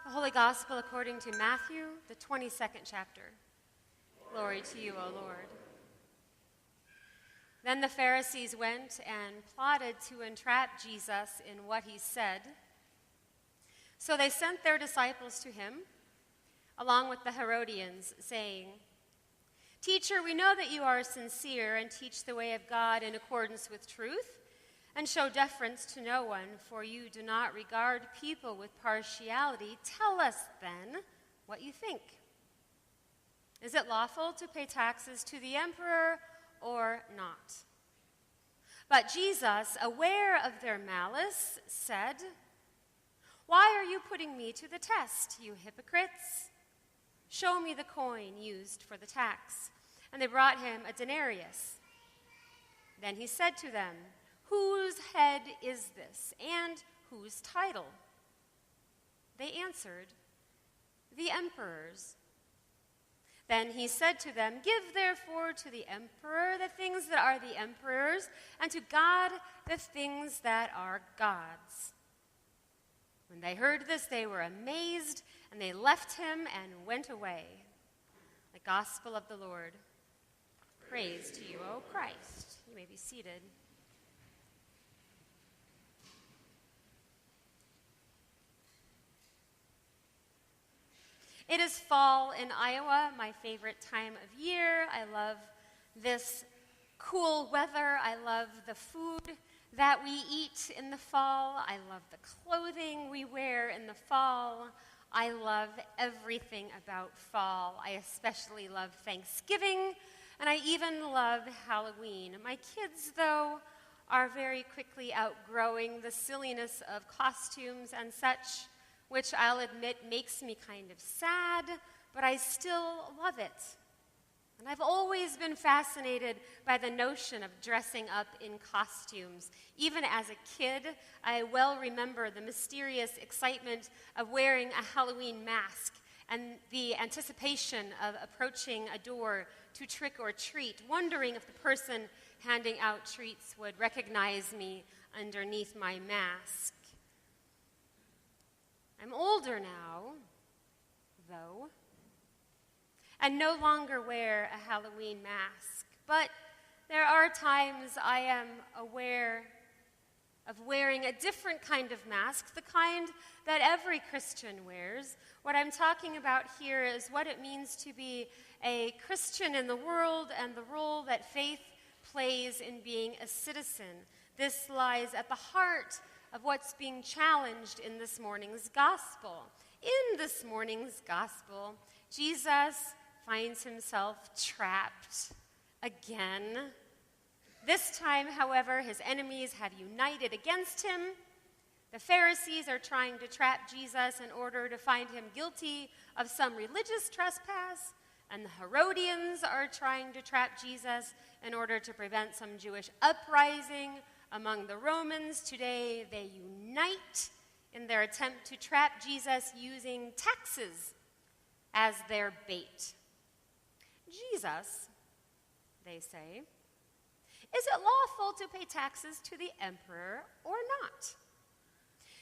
The Holy Gospel according to Matthew, the 22nd chapter. Glory to you, O Lord. Then the Pharisees went and plotted to entrap Jesus in what he said. So they sent their disciples to him, along with the Herodians, saying, "Teacher, we know that you are sincere and teach the way of God in accordance with truth, and show deference to no one, for you do not regard people with partiality. Tell us, then, what you think. Is it lawful to pay taxes to the emperor or not?" But Jesus, aware of their malice, said, "Why are you putting me to the test, you hypocrites? Show me the coin used for the tax." And they brought him a denarius. Then he said to them, "Whose head is this, and whose title?" They answered, "The emperor's." Then he said to them, "Give therefore to the emperor the things that are the emperor's, and to God the things that are God's." When they heard this, they were amazed, and they left him and went away. The Gospel of the Lord. Praise to you, O Christ. You may be seated. It is fall in Iowa, my favorite time of year. I love this cool weather. I love the food that we eat in the fall. I love the clothing we wear in the fall. I love everything about fall. I especially love Thanksgiving, and I even love Halloween. My kids, though, are very quickly outgrowing the silliness of costumes and such, which I'll admit makes me kind of sad, but I still love it. And I've always been fascinated by the notion of dressing up in costumes. Even as a kid, I well remember the mysterious excitement of wearing a Halloween mask and the anticipation of approaching a door to trick or treat, wondering if the person handing out treats would recognize me underneath my mask. I'm older now, though, and no longer wear a Halloween mask. But there are times I am aware of wearing a different kind of mask, the kind that every Christian wears. What I'm talking about here is what it means to be a Christian in the world and the role that faith plays in being a citizen. This lies at the heart of what's being challenged in this morning's gospel. In this morning's gospel, Jesus finds himself trapped again. This time, however, his enemies have united against him. The Pharisees are trying to trap Jesus in order to find him guilty of some religious trespass, and the Herodians are trying to trap Jesus in order to prevent some Jewish uprising among the Romans. Today, they unite in their attempt to trap Jesus using taxes as their bait. "Jesus," they say, "is it lawful to pay taxes to the emperor or not?"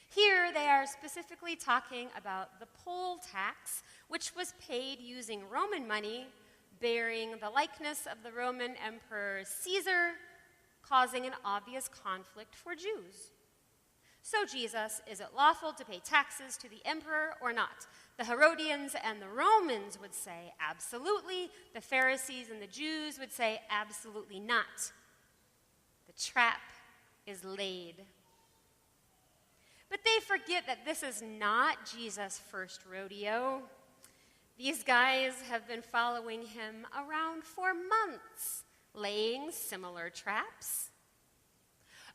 Here they are specifically talking about the poll tax, which was paid using Roman money, bearing the likeness of the Roman Emperor Caesar, causing an obvious conflict for Jews. So Jesus, is it lawful to pay taxes to the emperor or not? The Herodians and the Romans would say absolutely. The Pharisees and the Jews would say absolutely not. The trap is laid. But they forget that this is not Jesus' first rodeo. These guys have been following him around for months, laying similar traps.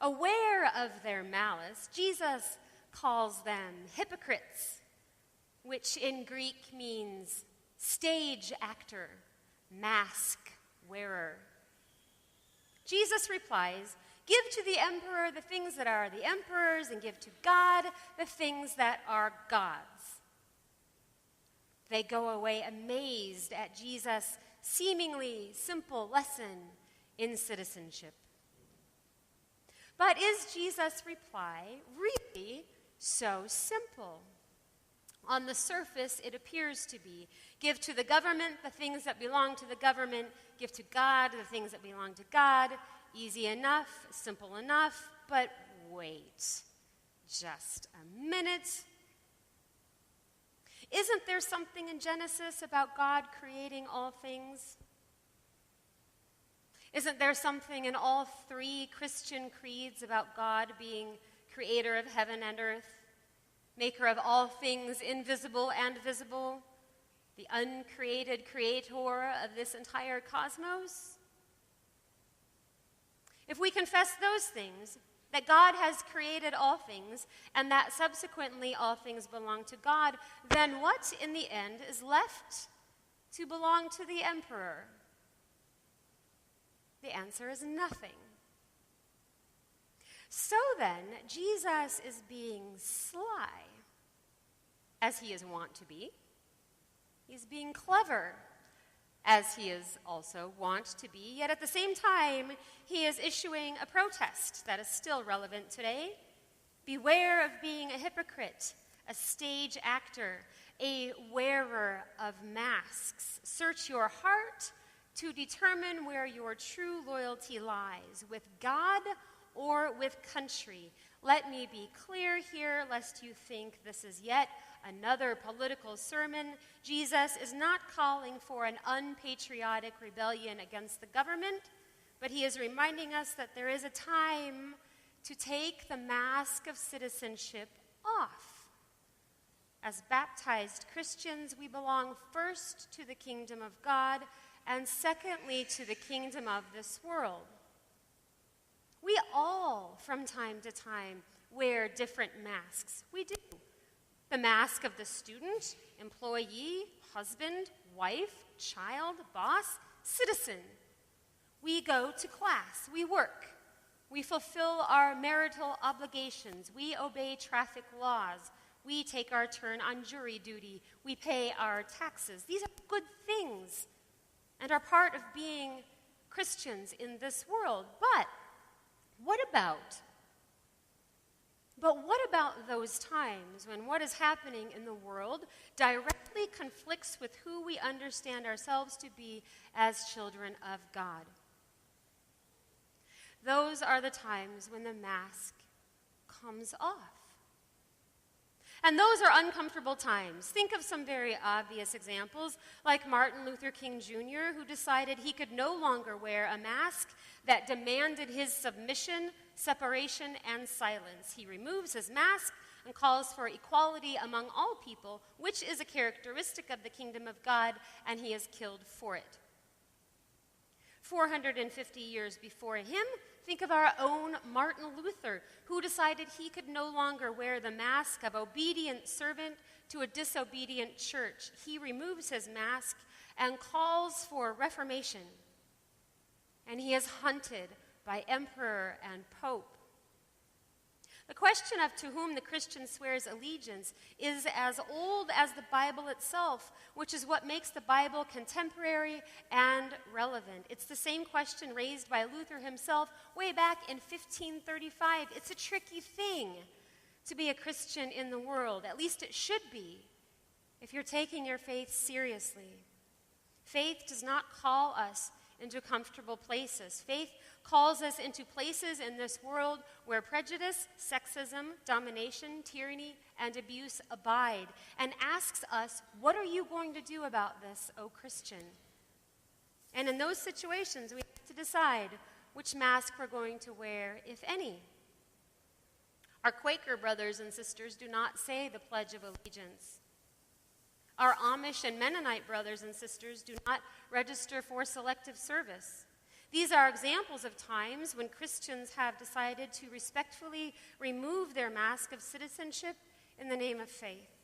Aware of their malice, Jesus calls them hypocrites, which in Greek means stage actor, mask wearer. Jesus replies, "Give to the emperor the things that are the emperor's, and give to God the things that are God's." They go away amazed at Jesus' seemingly simple lesson in citizenship. But is Jesus' reply really so simple? On the surface, it appears to be. Give to the government the things that belong to the government. Give to God the things that belong to God. Easy enough, simple enough, but wait just a minute. Isn't there something in Genesis about God creating all things? Isn't there something in all three Christian creeds about God being creator of heaven and earth, maker of all things invisible and visible, the uncreated creator of this entire cosmos? If we confess those things, that God has created all things, and that subsequently all things belong to God, then what in the end is left to belong to the emperor? The answer is nothing. So then, Jesus is being sly, as he is wont to be. He's being clever, as he is also wont to be. Yet at the same time, he is issuing a protest that is still relevant today. Beware of being a hypocrite, a stage actor, a wearer of masks. Search your heart to determine where your true loyalty lies, with God or with country. Let me be clear here, lest you think this is yet another political sermon. Jesus is not calling for an unpatriotic rebellion against the government, but he is reminding us that there is a time to take the mask of citizenship off. As baptized Christians, we belong first to the kingdom of God, and secondly to the kingdom of this world. We all, from time to time, wear different masks. We do. The mask of the student, employee, husband, wife, child, boss, citizen. We go to class. We work. We fulfill our marital obligations. We obey traffic laws. We take our turn on jury duty. We pay our taxes. These are good things and are part of being Christians in this world. But what about those times when what is happening in the world directly conflicts with who we understand ourselves to be as children of God? Those are the times when the mask comes off. And those are uncomfortable times. Think of some very obvious examples, like Martin Luther King Jr., who decided he could no longer wear a mask that demanded his submission, separation, and silence. He removes his mask and calls for equality among all people, which is a characteristic of the kingdom of God, and he is killed for it. 450 years before him, think of our own Martin Luther, who decided he could no longer wear the mask of obedient servant to a disobedient church. He removes his mask and calls for reformation. And he is hunted by emperor and pope. The question of to whom the Christian swears allegiance is as old as the Bible itself, which is what makes the Bible contemporary and relevant. It's the same question raised by Luther himself way back in 1535. It's a tricky thing to be a Christian in the world. At least it should be, if you're taking your faith seriously. Faith does not call us into comfortable places. Faith calls us into places in this world where prejudice, sexism, domination, tyranny, and abuse abide, and asks us, what are you going to do about this, O Christian? And in those situations, we have to decide which mask we're going to wear, if any. Our Quaker brothers and sisters do not say the Pledge of Allegiance. Our Amish and Mennonite brothers and sisters do not register for selective service. These are examples of times when Christians have decided to respectfully remove their mask of citizenship in the name of faith.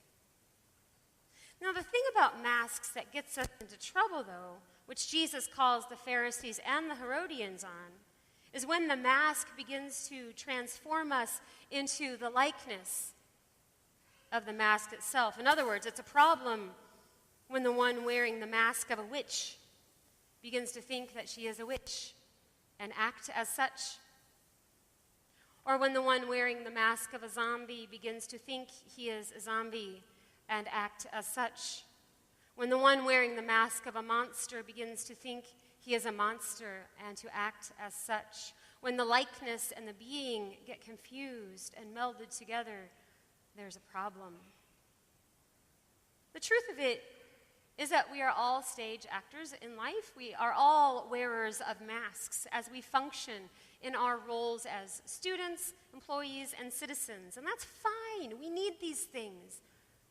Now, the thing about masks that gets us into trouble, though, which Jesus calls the Pharisees and the Herodians on, is when the mask begins to transform us into the likeness of the mask itself. In other words, it's a problem when the one wearing the mask of a witch begins to think that she is a witch and act as such. Or when the one wearing the mask of a zombie begins to think he is a zombie and act as such. When the one wearing the mask of a monster begins to think he is a monster and to act as such, when the likeness and the being get confused and melded together, there's a problem. The truth of it is that we are all stage actors in life. We are all wearers of masks as we function in our roles as students, employees, and citizens. And that's fine. We need these things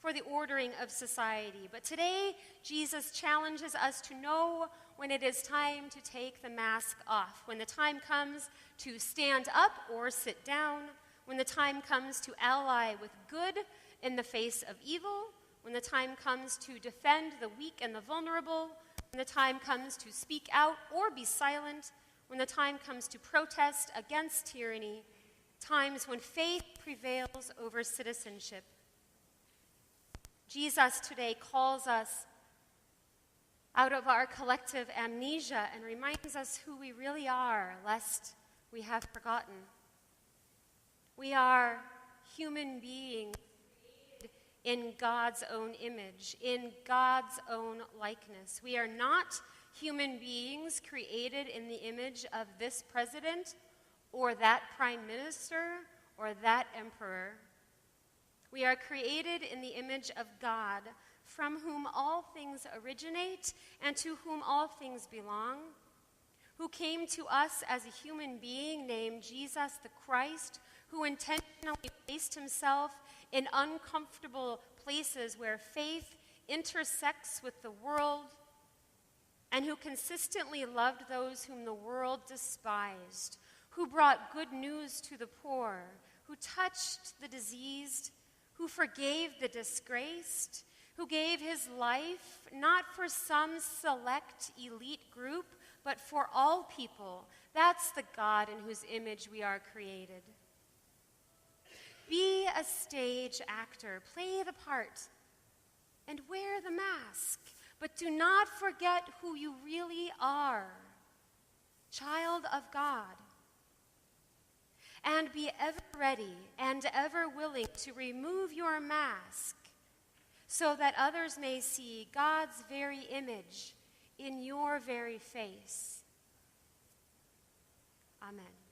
for the ordering of society. But today, Jesus challenges us to know when it is time to take the mask off, when the time comes to stand up or sit down, when the time comes to ally with good in the face of evil, when the time comes to defend the weak and the vulnerable, when the time comes to speak out or be silent, when the time comes to protest against tyranny, times when faith prevails over citizenship. Jesus today calls us out of our collective amnesia and reminds us who we really are, lest we have forgotten. We are human beings in God's own image, in God's own likeness. We are not human beings created in the image of this president or that prime minister or that emperor. We are created in the image of God, from whom all things originate and to whom all things belong, who came to us as a human being named Jesus the Christ, who intentionally placed himself in uncomfortable places where faith intersects with the world, and who consistently loved those whom the world despised, who brought good news to the poor, who touched the diseased, who forgave the disgraced, who gave his life not for some select elite group, but for all people. That's the God in whose image we are created. Be a stage actor, play the part, and wear the mask. But do not forget who you really are, child of God. And be ever ready and ever willing to remove your mask so that others may see God's very image in your very face. Amen.